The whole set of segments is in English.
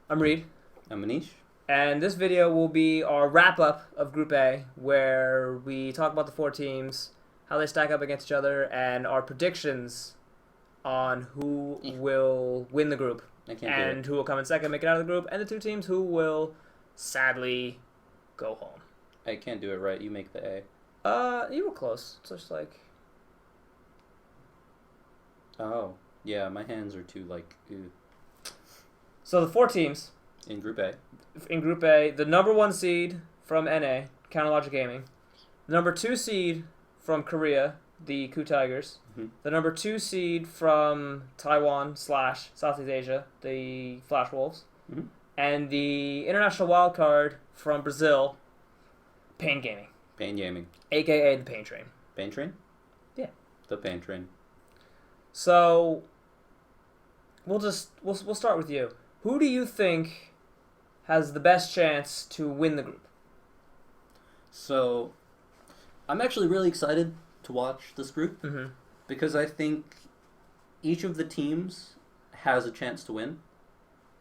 I'm Reid, I'm Manish. and this video will be our wrap up of Group A, where we talk about the four teams, how they stack up against each other, and our predictions on who will win the group I can't do and it. who will come in second, make it out of the group, and the two teams who will sadly go home. I can't do it right. You make the A. You were close. It's just like Oh, yeah. My hands are too ew. so. The four teams In Group A. in Group A: the number one seed from NA, Counterlogic Gaming, the number two seed from Korea, the KOO Tigers, Mhm. the number two seed from Taiwan / Southeast Asia, the Flash Wolves, Mhm. and the international wild card from Brazil, Pain Gaming, Pain Gaming. aka the Pain Train. Pain Train. Yeah. The Pain Train. So we'll start with you. Who do you think has the best chance to win the group? So, I'm actually really excited to watch this group Mm-hmm. because I think each of the teams has a chance to win,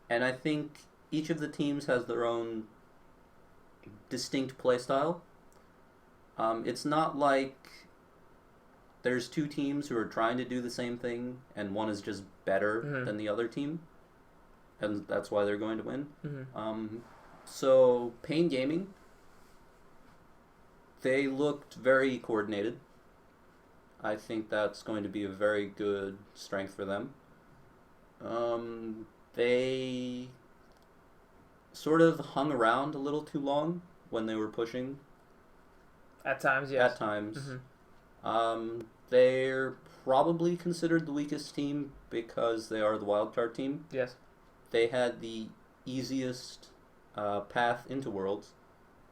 and I think each of the teams has their own distinct play style. It's not like there's two teams who are trying to do the same thing and one is just better Mhm. than the other team, and that's why they're going to win. Mm-hmm. So Pain Gaming, they looked very coordinated. I think that's going to be a very good strength for them. They sort of hung around a little too long when they were pushing At times, yes. at times. Mm-hmm. They're probably considered the weakest team because they are the wildcard team. Yes. They had the easiest path into Worlds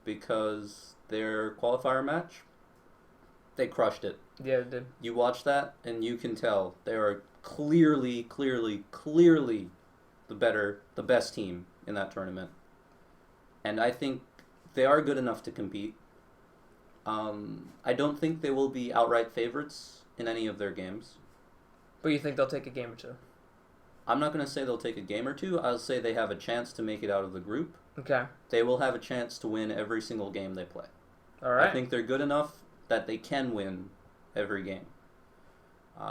because their qualifier match, they crushed it. Yeah, it did. You watch that and you can tell they are clearly the best team in that tournament. And I think they are good enough to compete. I don't think they will be outright favorites in any of their games. But you think they'll take a game or two? I'm not going to say they'll take a game or two. I'll say they have a chance to make it out of the group. Okay. They will have a chance to win every single game they play. All right. I think they're good enough that they can win every game.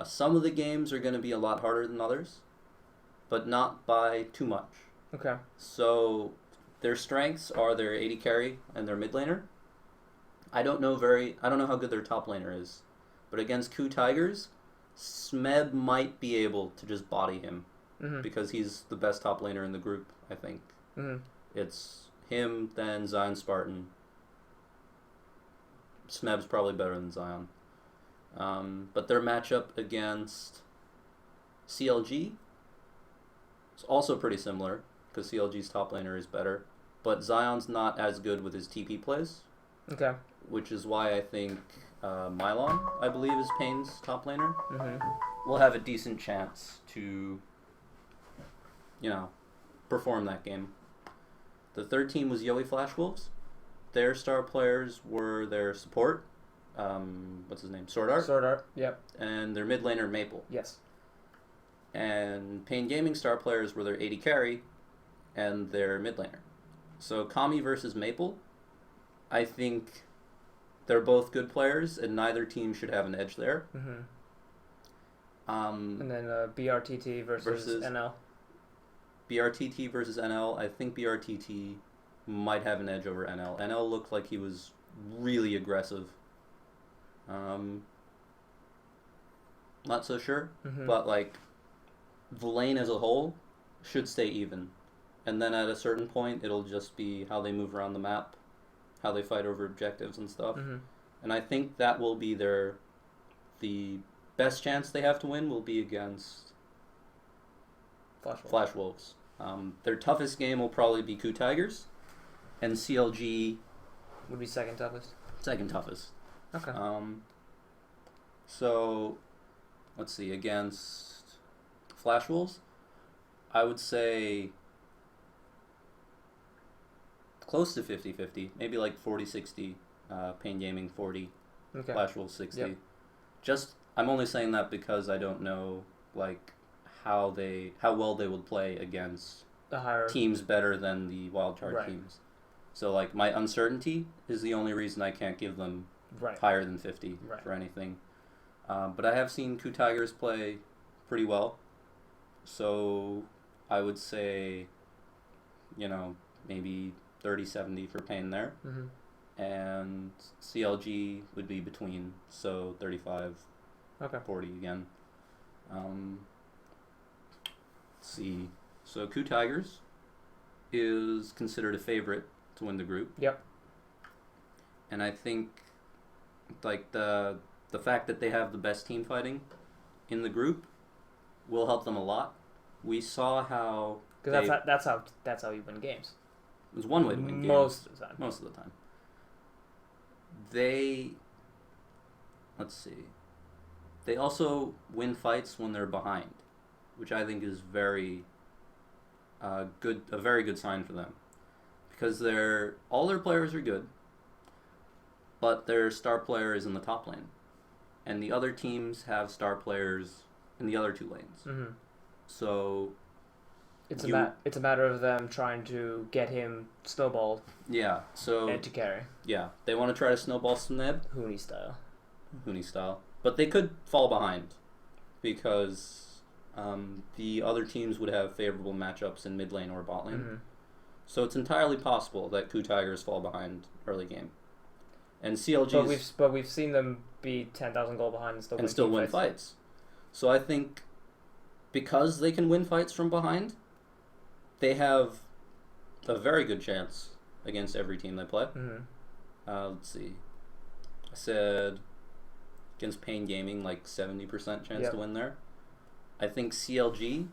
Some of the games are going to be a lot harder than others, but not by too much. Okay. So their strengths are their AD carry and their mid laner. I don't know how good their top laner is, but against KOO Tigers, Smeb might be able to just body him because he's the best top laner in the group. I think it's him, then Zion Spartan. Smeb's probably better than Zion, but their matchup against CLG is also pretty similar because CLG's top laner is better, but Zion's not as good with his TP plays. Okay. Which is why I think Mylon, I believe, is Pain's top laner, Mm-hmm. will have a decent chance to, perform that game. The third team was Yoey Flash Wolves. Their star players were their support, what's his name, Sword Art, Sword Art. Yep. and their mid laner Maple. Yes. And Pain Gaming star players were their AD carry and their mid laner. So Kami versus Maple, I think they're both good players, and neither team should have an edge there. Mm-hmm. And then BRTT versus NL. BRTT versus NL, I think BRTT might have an edge over NL. NL looked like he was really aggressive. Not so sure, but the lane as a whole should stay even. And then at a certain point, it'll just be how they move around the map, how they fight over objectives and stuff. And I think that will be the best chance they have to win will be against Flash Wolves. Their toughest game will probably be KOO Tigers, and CLG would be second toughest. Second toughest. Okay. So let's see, against Flash Wolves, I would say close to 50-50, maybe like 40-60, Pain Gaming 40, Okay. Flash Wolves 60. Yep. I'm only saying that because I don't know how well they would play against teams better than the wildcard teams. So, like, my uncertainty is the only reason I can't give them higher than 50 for anything. But I have seen KOO Tigers play pretty well. So, I would say, maybe 30-70 for Pain there. Mm-hmm. And CLG would be between, so 35-40 again. Let's see. So KOO Tigers is considered a favorite to win the group. Yep. And I think, like, the fact that they have the best team fighting in the group will help them a lot. We saw how... Because that's how you win games. There's one way to win games. Most of the time. Most of the time. Let's see. They also win fights when they're behind, which I think is a very good sign for them, because all their players are good, but their star player is in the top lane, and the other teams have star players in the other two lanes. Mm-hmm. So it's a matter of them trying to get him snowballed. Yeah. So and to carry. Yeah, they want to try to snowball Sneb. Hoonie style. But they could fall behind because the other teams would have favorable matchups in mid lane or bot lane. Mm-hmm. So it's entirely possible that KOO Tigers fall behind early game. And CLG. But we've seen them be 10,000 goal behind and still win fights. So I think because they can win fights from behind, they have a very good chance against every team they play. Mm-hmm. Let's see. I said against Pain Gaming, like 70% chance to win there. I think CLG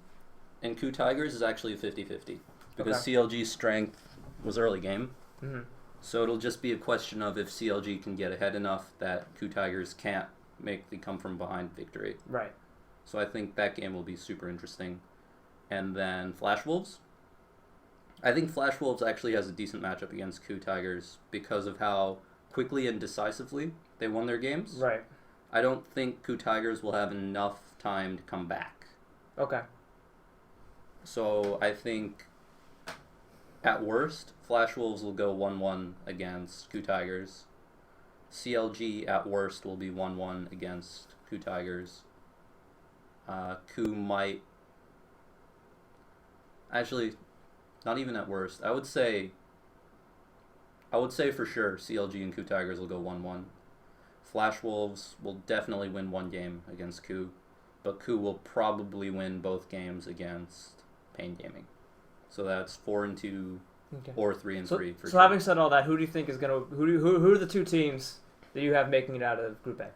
and KOO Tigers is actually a 50-50 because CLG's strength was early game. Mm-hmm. So it'll just be a question of if CLG can get ahead enough that KOO Tigers can't make the come from behind victory. Right. So I think that game will be super interesting. And then Flash Wolves. I think Flash Wolves actually has a decent matchup against KOO Tigers because of how quickly and decisively they won their games. Right. I don't think KOO Tigers will have enough time to come back. Okay. So I think at worst, Flash Wolves will go 1-1 against KOO Tigers. CLG at worst will be 1-1 against KOO Tigers. KOO might... Actually, not even at worst. I would say for sure CLG and KOO Tigers will go 1-1. Flash Wolves will definitely win one game against KOO, but KOO will probably win both games against Pain Gaming. So that's 4-2 or 3-3 for KOO. So having said all that, who do you think is gonna who are the two teams that you have making it out of Group A?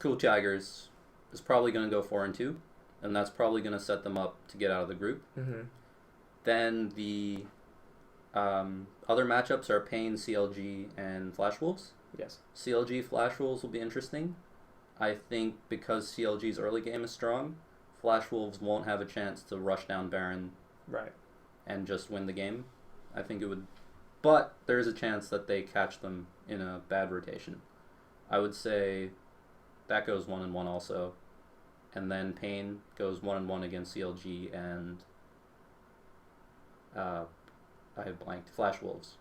KOO Tigers is probably gonna go 4-2, and that's probably gonna set them up to get out of the group. Mm-hmm. Then the other matchups are Pain, CLG, and Flash Wolves. Yes. CLG Flash Wolves will be interesting. I think because CLG's early game is strong, Flash Wolves won't have a chance to rush down Baron and just win the game. I think it would... But there's a chance that they catch them in a bad rotation. I would say that goes 1-1 also. And then Pain goes 1-1 against CLG and... I have blanked. Flash Wolves.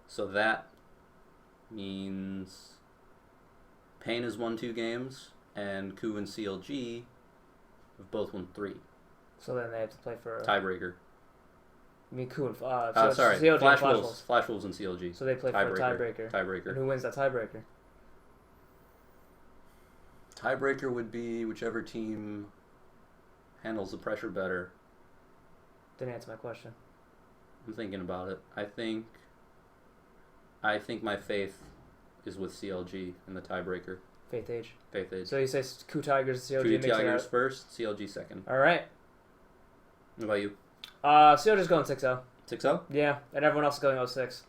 So that means Pain has won 2 games, and KOO and CLG have both won 3. So then they have to play for tiebreaker. I mean KOO and sorry, CLG Flash Wolves. Flash Wolves and CLG. So they play for a tiebreaker. Tiebreaker. And who wins that tiebreaker? Tiebreaker would be whichever team handles the pressure better. Didn't answer my question. I'm thinking about it. I think my faith is with CLG in the tiebreaker. Faith age. So you say KOO Tigers, CLG. KOO Tigers first, CLG second. All right. What about you? CLG's going 6-0. 6-0? Yeah, and everyone else is going 0-6.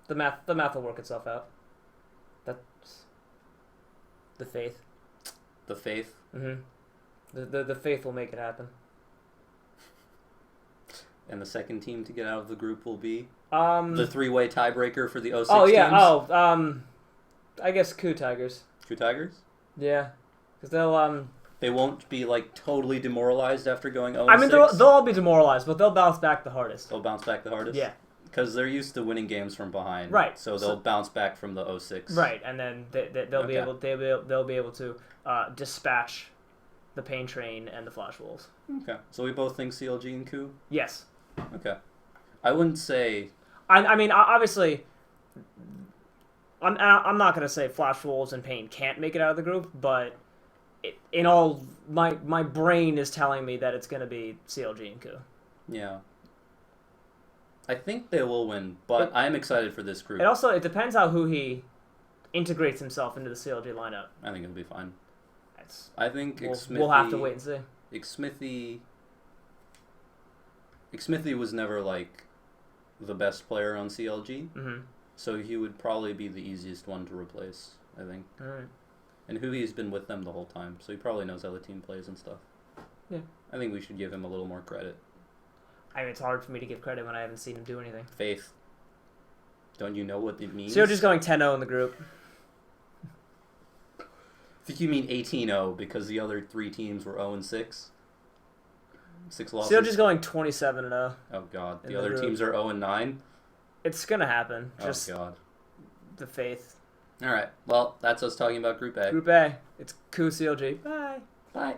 The math will work itself out. That's the faith. The faith. Mm-hmm. The faith will make it happen. And the second team to get out of the group will be the 3-way tiebreaker for the 0-6 Oh yeah. teams? I guess KOO Tigers. KOO Tigers? Yeah, because they'll They won't be like totally demoralized after going 0-6. I mean, they'll all be demoralized, but they'll bounce back the hardest. They'll bounce back the hardest. Yeah. Because they're used to winning games from behind, right? So they'll bounce back from the 0-6, right? And then they'll be able to dispatch the Pain Train and the Flash Wolves. Okay, so we both think CLG and KOO. Yes. Okay, I wouldn't say. I mean, obviously, I'm not gonna say Flash Wolves and Pain can't make it out of the group, but my brain is telling me that it's gonna be CLG and KOO. Yeah. I think they will win, but I'm excited for this group. It depends how he integrates himself into the CLG lineup. I think it'll be fine. I think we'll have to wait and see. Xmithy was never like the best player on CLG, so he would probably be the easiest one to replace, I think. All right. And Huey's been with them the whole time, so he probably knows how the team plays and stuff. Yeah. I think we should give him a little more credit. I mean, it's hard for me to give credit when I haven't seen him do anything. Faith. Don't you know what it means? So you're just going 10-0 in the group. I think you mean 18-0 because the other 3 teams were 0-6. 6 losses. Still just going 27-0. Oh god, the other teams are 0-9. It's gonna happen. Oh god. The faith. All right. Well, that's us talking about Group A. Group A. It's KOO CLG. Bye. Bye.